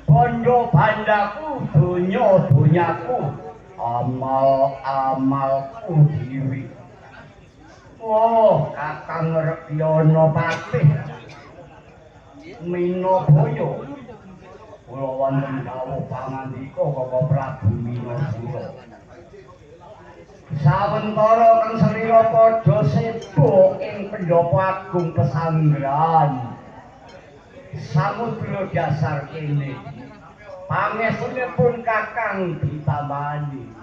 Bondo bandaku, dunyaku, amal-amalku diri. Oh, Kakang Rekyono Patih, Minoboyo, kula wonten dawuh pangandika Kaka Prabu Minasura. Sawentara kang selira padha sibuk ing pendopo agung pesanggrahan Samudra Dasar kene. Pangestunipun Kakang ditamani.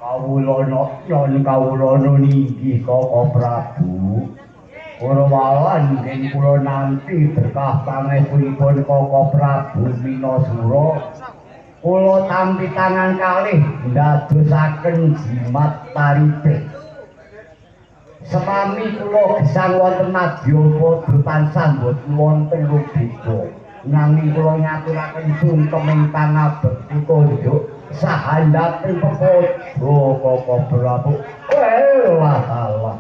Kawula nyon inggih Kaka Prabu. Purwalan ing kula nampi berkah pangestunipun Kaka Prabu Minasura. Kula tampi tangan kalih ndadosaken jimat tarite. Semami kula gesang wonten Madyapada tansah boten wonten rubika. Nanging kula ngaturaken sungkem ing pangabekti konjuk sahandaping pepodo Kaka Prabu. Walah.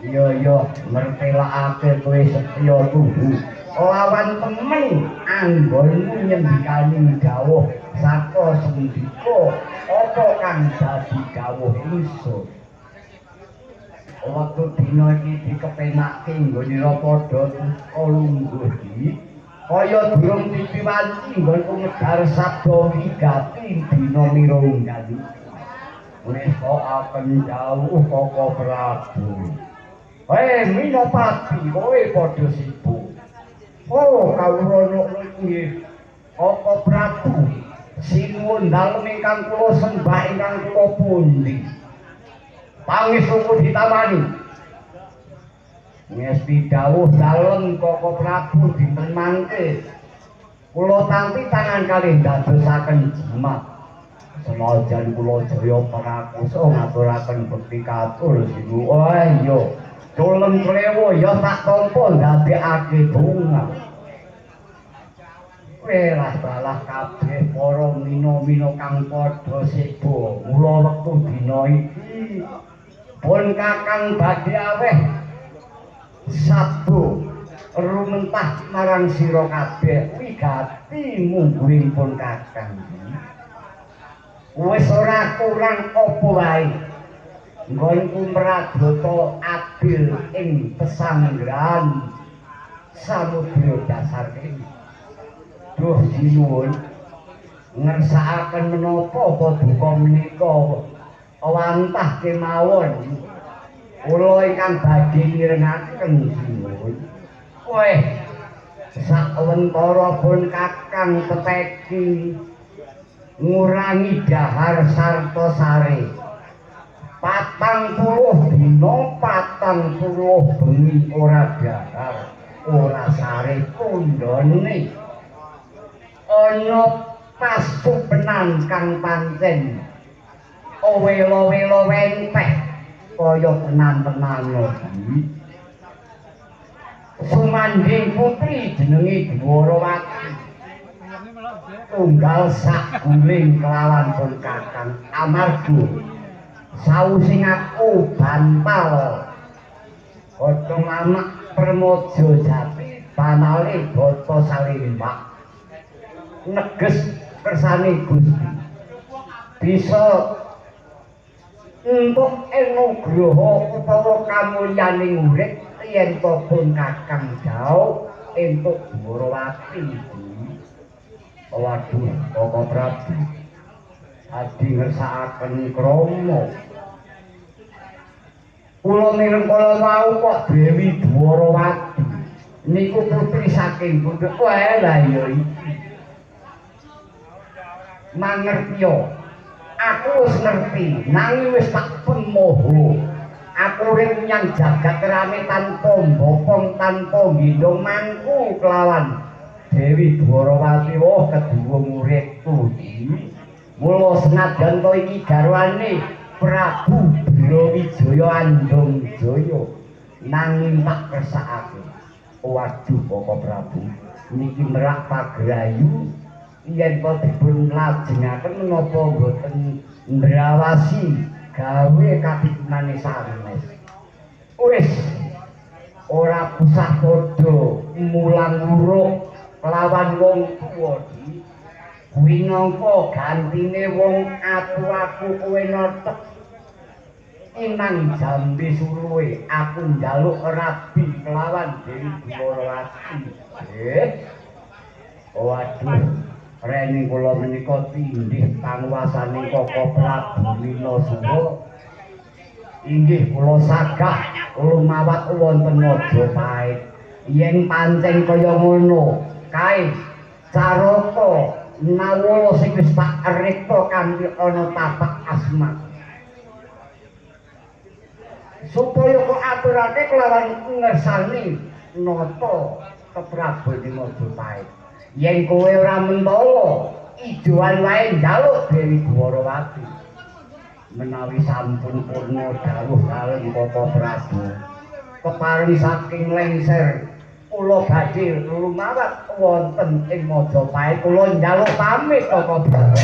Iya mertelakake kowe setya tuhu. Lawan temen anggonmu nyendikani dawuh saka sendika apa kang dadi dawuh ingsun. Waktu dina iki dikepenake nggonira padha lungguh iki kaya durung dipiwanci nggonku medhar sabda wigati dina mirunggan. Wis kok akan jauh Kaka Prabu. Minopati kowe padha sibuk. Oh, kawula nggih Kaka Prabu sinuwun dalem ingkang kula sembah ingkang kula pundi. Pangestu ditamani. Ngesti dawuh dalem Kaka Prabu dinten mangke. Kula tampi tangan kalih dadosaken jimat. Senajan kula jaya prakusa ngaturaken bekti katur sinuwun. Oh iya. Dolem klewo ya tak tampa ndadekake bunga. Welas balah kabeh para mina-mina kang padha sibuk. Mula wektu dina iki pun Kakang badhe aweh sabdo rumentah marang sira kabeh wigati mungguing pun Kakang. Wis ora kurang apa wae. Nggonku mradata adil ing pesanggrahan Samudra Dasar kene. Duh sinuwun ngersakaken menapa paduka menika wantah kemawon. Kula ingkang badhe mirengaken sinuwun. Sawentara pun Kakang teteki ngurangi dahar sarta sare. 40 dina 40 bengi ora dahar ora sare pundhane ana pasupenan kang pancen owelo-welo wenteh kaya tenan-tenan iki. Sumanding putri jenenge Dwarawati tunggal sak guling kelawan pun Kakang amarga sawusing aku bantal godhong anak Permojo Jati panale bata salimbak neges kersane Gusti bisa untuk anugraha utawa kamulyaning urip yen pun Kakang jauh entuk Dwarawati Waduh, Koko Prabu. Adi ngersakaken krama. Kula mireng kala wau kok Dewi Dwarawati. Niku putri saking pundhut wae lha ya iki. Mangertiyo. Aku wis ngerti, nanging wis tak pemoho. Aku urip nyang jagat rame tanpa bopong tanpa gendong mangku kelawan Dewi Dwarawati wah kedua muridku. Mula senajan to iki garwane Prabu Brawijaya Andong Jaya nanging tak kersakake. Waduh Koko Prabu, niki merak pagrayu yen kok dipun lajengaken menapa boten ndrawasi gawe kapitunane sanes. Wis ora usah padha mulang luruk lawan wong tuwa iki. Kuwi nangka gantine wong atuwaku kowe notek. Inang jambe suruhe aku njaluk rabi kelawan Dewi Dwarawati. Waduh, rene kula menika tindih panguwasaning Koko Prabu Minasura. Inggih kula sagah lumawat wonten Majapahit. Yen pancen kaya ngono, kae Caraka nawala sing wis tak rikta kanthi ana tapak asma. Supaya kok aturake kelawan ngersani nata keprabu ing Majapahit. Yen kowe ora mentala, ijoan wae njaluk Dewi Dwarawati. Menawi sampun purna dawuh kalih Koko Prabu, keparing saking lengser kula badhe lumawat wonten ing Majapahit. Kula njaluk pamit Koko Prabu.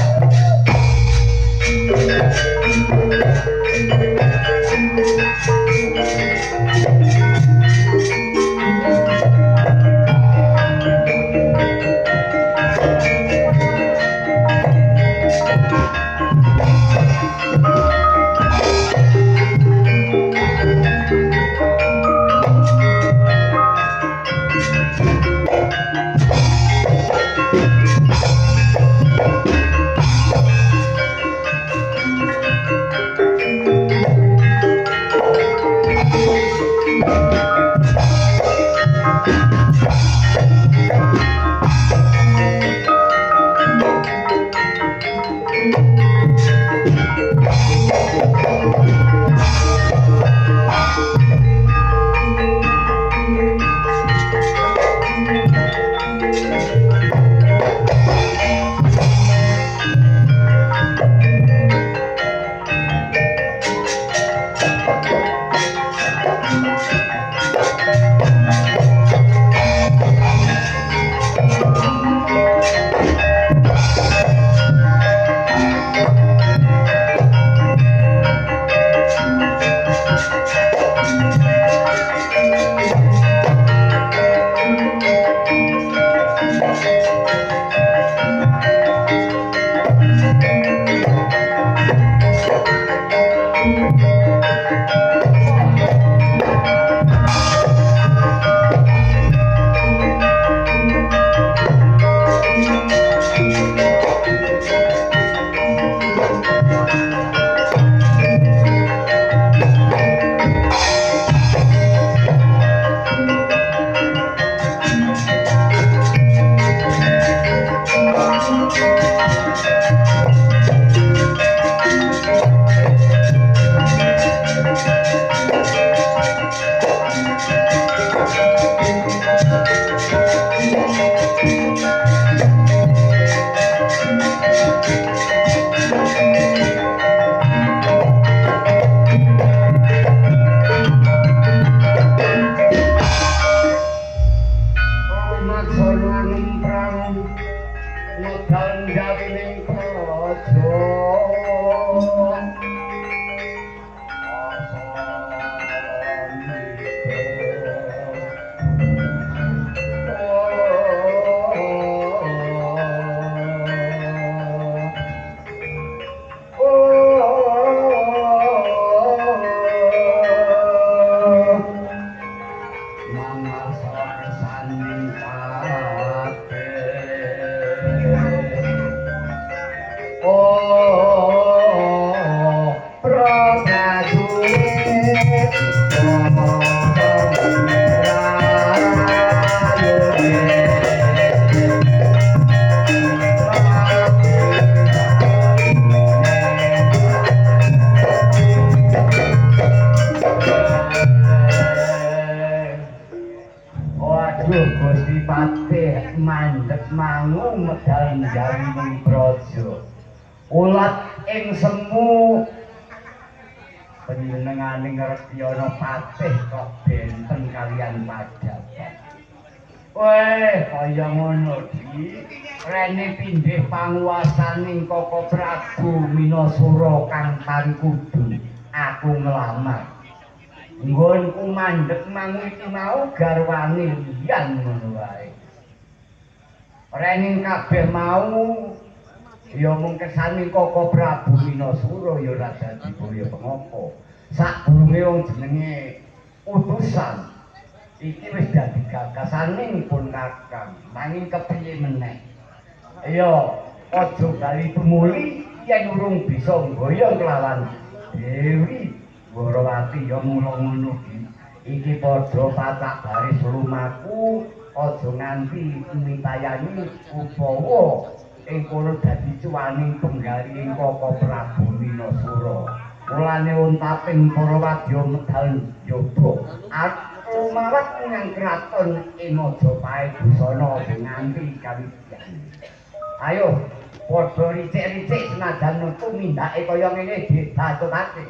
mandheg mangu medal jarining praja ulat ing semu panjenenganing Retyana Patih kok benten kalian Pajabat. Weh, kaya ngono iki rene pindhih panguwasaning Koko Prabu Minasura kang tan kudu aku nglamar. Nggonku mandheg mangu iki mau garwane liyan ngono wae. Rene kabeh mau ya mung kesane Koko Prabu Minasura ya ora dadi boyo pengapa. Sadurunge wong jenenge utusan iki wis dadi gagasane pun Kakang. Nanging kepiye meneh? Ya aja bali tumuli yen urung bisa nggoyong kelawan Dewi Worawati ya mula ngono iki padha pacak baris lumaku aja nganti mitayani upawa ing kono dadi cuwaning penggali Koko Prabu Minasura. Mulane untaping para wadya medal yoga aku marang nyang kraton ing Majapahit busana nganti kawijian. Ayo padha ricik-ricik senajan tumindake kaya ngene dibacutake.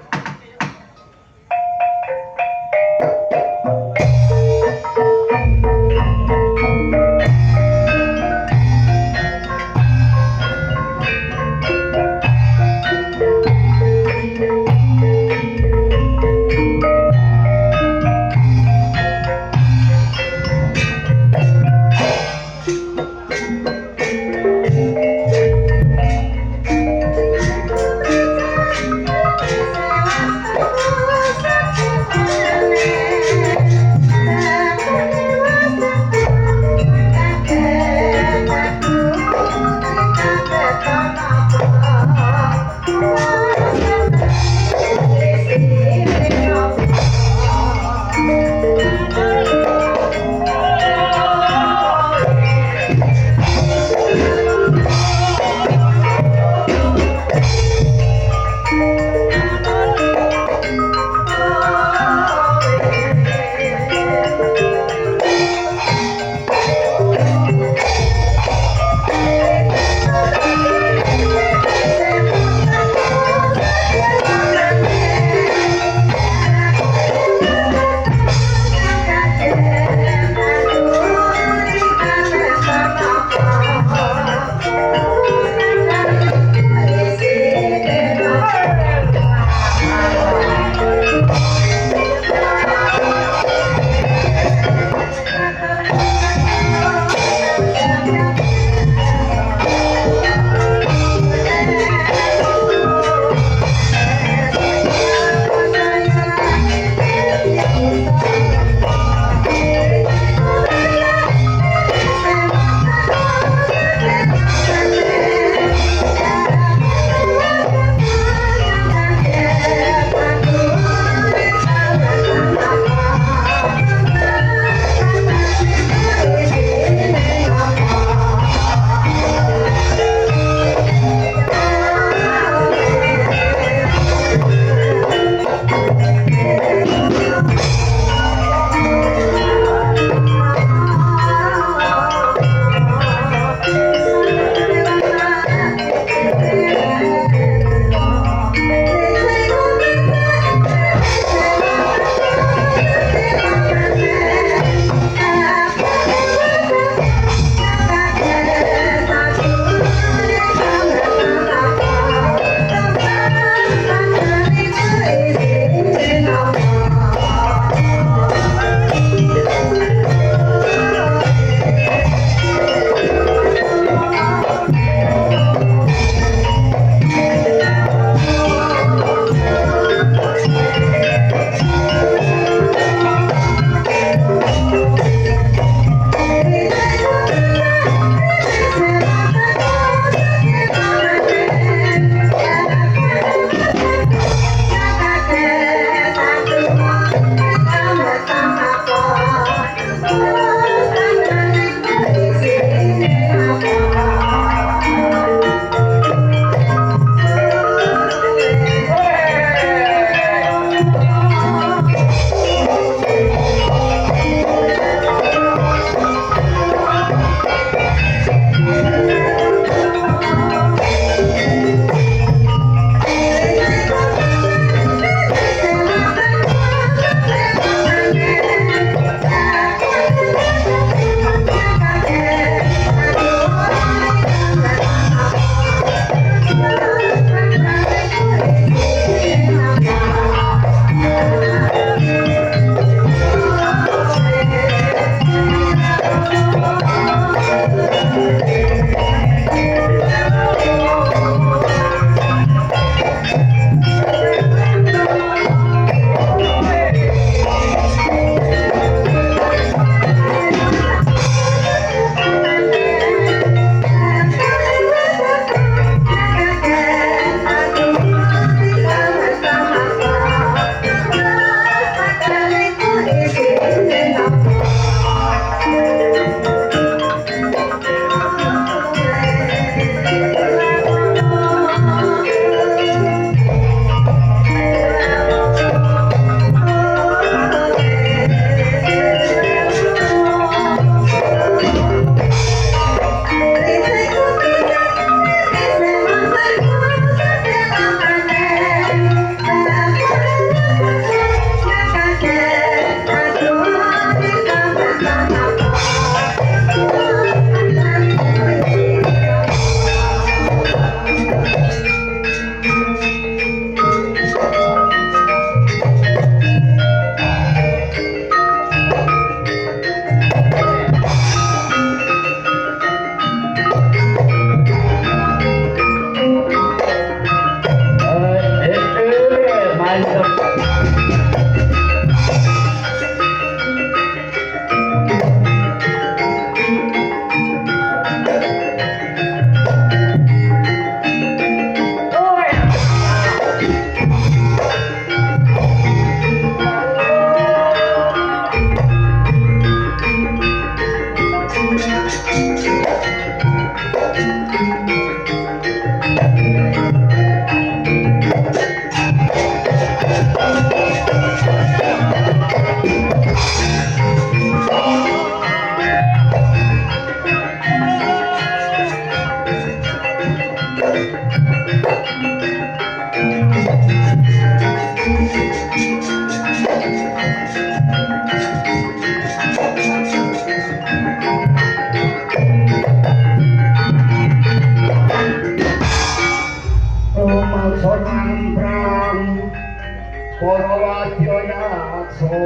para wadya yaksa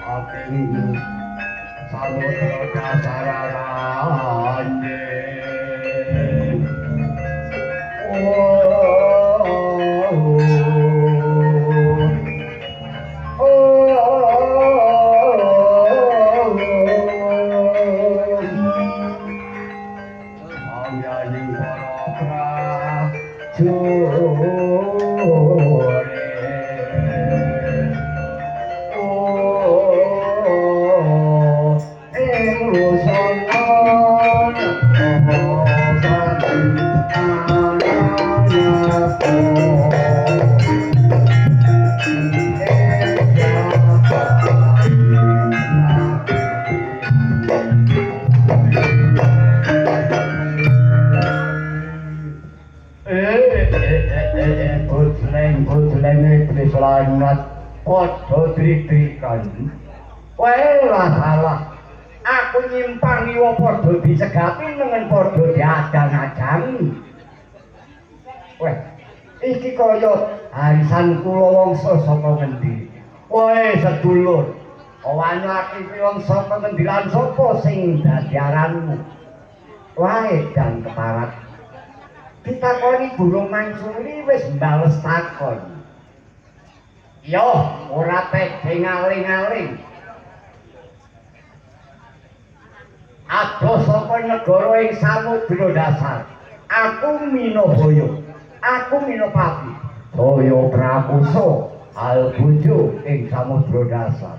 saking samudra kasarane lanat padha dritrikan wae lah salah aku nyimpangi wa padha disegati nengen padha diadang-adangi weh iki kaya arisan kula wangsa saka ngendi wae sedulur owanyake wong saka ngendi lan sapa sing dadi aranmu wae dan keparat ditakoni burung mangsuli wis mbales takon yo ora tege ngaling-aling adoh saka negara ing samudra dasar aku Minabaya aku Minopati Jaya Prakusa albujo ing samudra dasar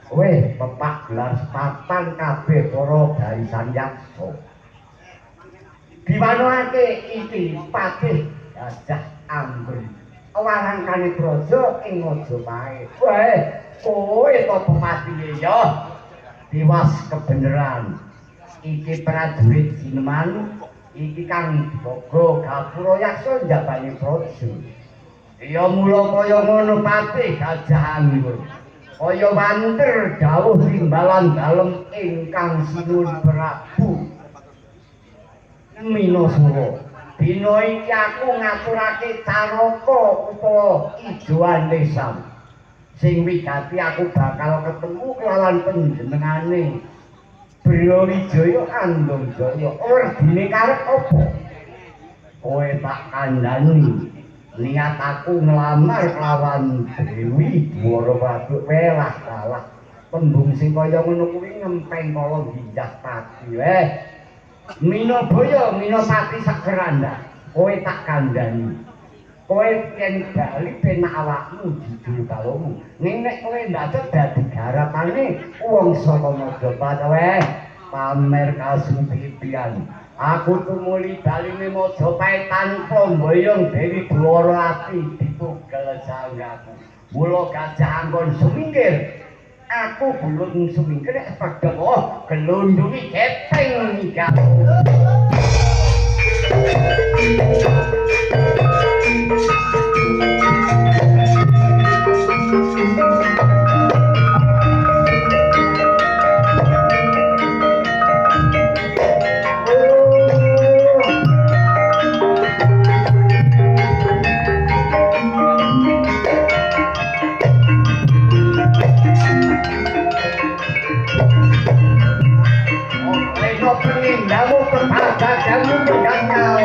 weh pepak gelar sepatan kabeh para garisan yaksa diwanake iki patih Gajah Amber warangkane praja ing Majapahit. Wae, kowe to pematihe ya. Tiwas kebeneran. Iki prajurit Sineman, iki kang Bogo Gapura Yaksa njabani praja. Ya mula kaya ngono patih Gajah Anggur. Kaya wanter dawuh timbalan dalem ingkang sinuwun Prabu Minasura. Dina iki aku ngaturake caraka utawa ijoan lesam sing wigati aku bakal ketemu kelawan panjenengane Brawijaya Andong Jaya ordine karep apa kowe tak kandhani niat aku nglamar kelawan Dewi Dwarawati welah salah tembung sing kaya ngono kuwi ngempeng kala ginjah pati weh Minabaya Minopati sakeranda kowe tak kandhani kowe yen bali penak awakmu jujur kalomu ning nek kowe ndadak dadi garapane wong saka Majapahit weh pamer kasumpipian aku tumuli baline Majapahit tanpa mboyong Dewi Dwarawati ditugel sanggaku mula Gajah Anggon sumingkir aku belum sumingkir padha kok gelundungi gepeng ninggal Kamu terpaksa kamu bergantau.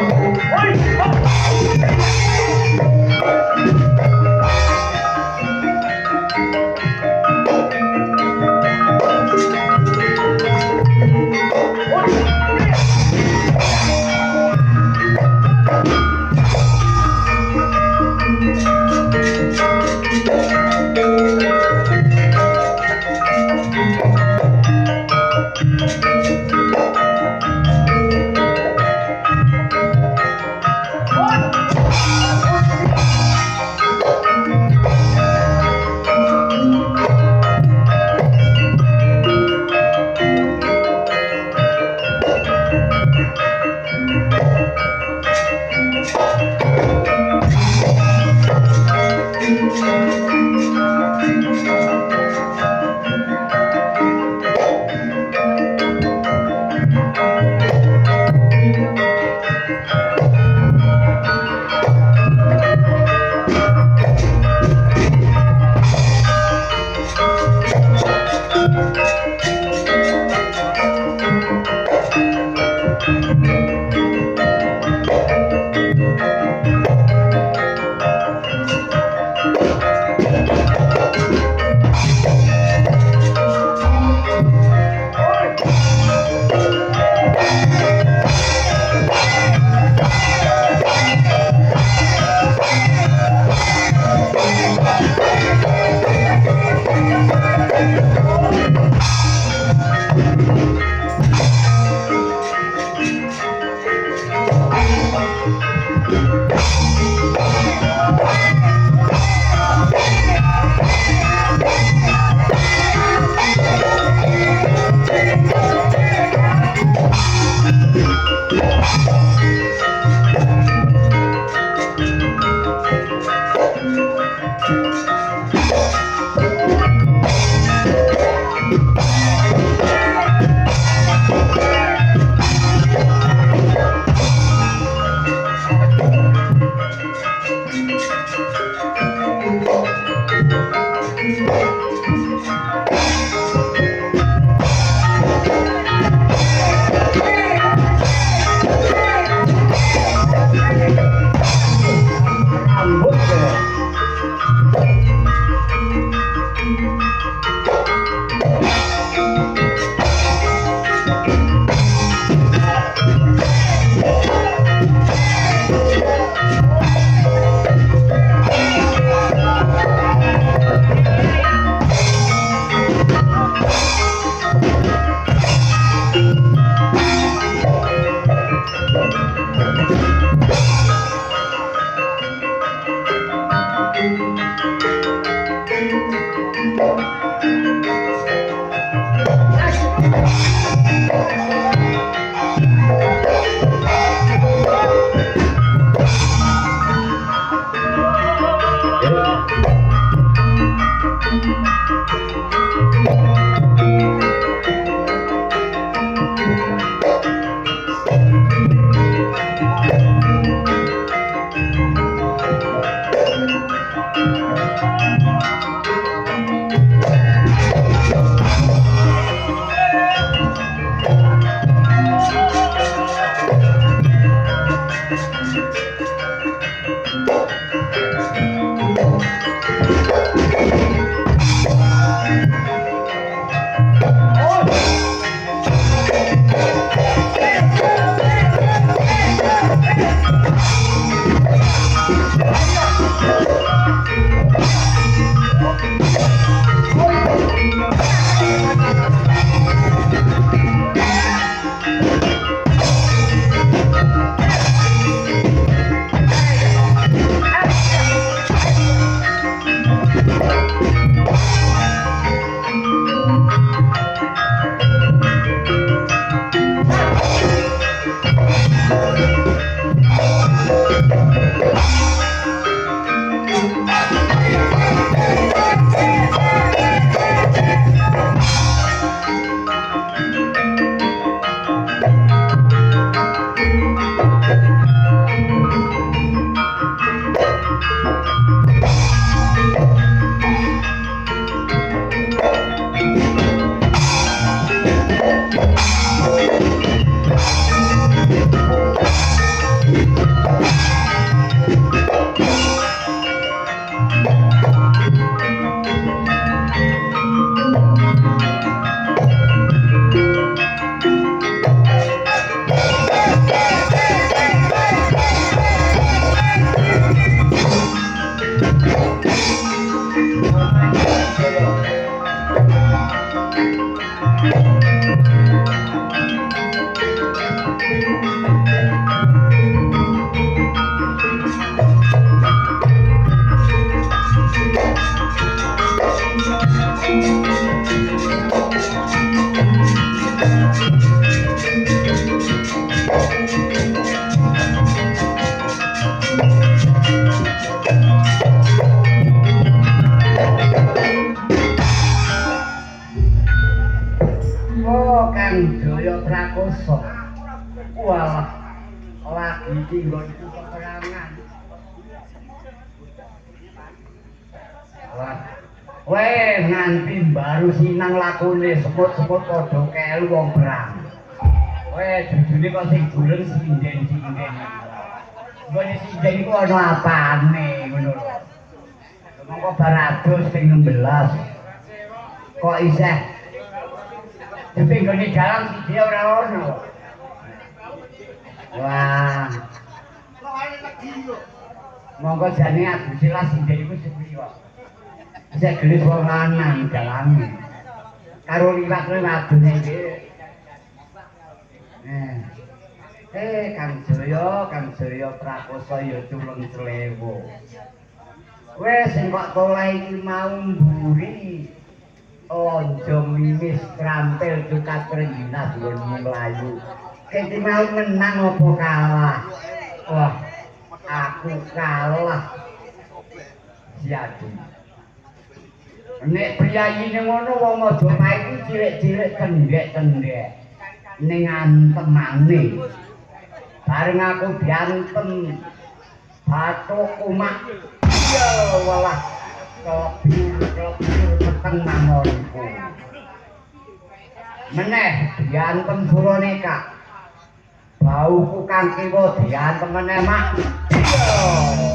Kang Jaya Prakoso. Walah, lagi iki nggonku peperangan. Wah. Weh, nganti baru sinang lakune semut-semut padha kelu wong perang. Weh, jujune kok sing durung sinden-sinden. Nggone sinden iku ana apane ngono lho. Mongko barados ping 16. Kok isih tapi nggone dalam siji ora ono. Wah. Monggo jane adu silas sinden iku sepundi wae. Saya gelis wong lanang dalane. Karo liwat-liwat iki. Kang Jaya Prakoso ya culun clewo. Wes sing kok toleh iki mau mburi. Ojo mimis trampil cukat renjinas dhuwur mlayu. Kene mau menang apa kalah? Wah, aku kalah. Siadu. Nek priyayine ngono wong Majapahit iki cilik-cilik kendhek-kendhek. Ning antemane. Bareng aku diantem Bathuk Umak. Ya walah klebur peteng mangonku. Meneh diantem Suraneka. Bauku kang kiwa diantem meneh mak. Ya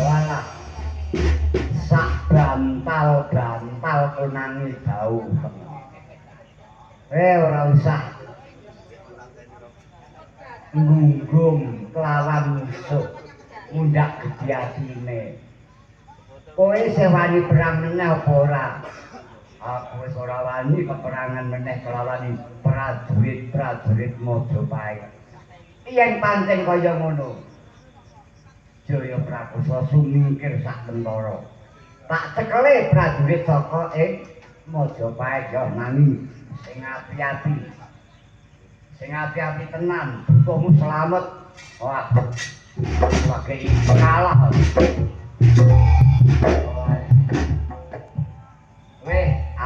walah. Sak bantal konangi bau. Ora usah ngunggung kelawan musuh mundak gedhi atine. Kowe sewani perang meneh apa ora? Aku wis ora wani peperangan meneh kelawan prajurit-prajurit Majapahit. Yen pancen kaya ngono. Jaya Prakosa sumingkir sak tentara. Tak cekele prajurit saka Majapahit ya nanging sing ati-ati. Sing ati-ati tenan, butuhmu selamat. Wah. Sebagai pengalah.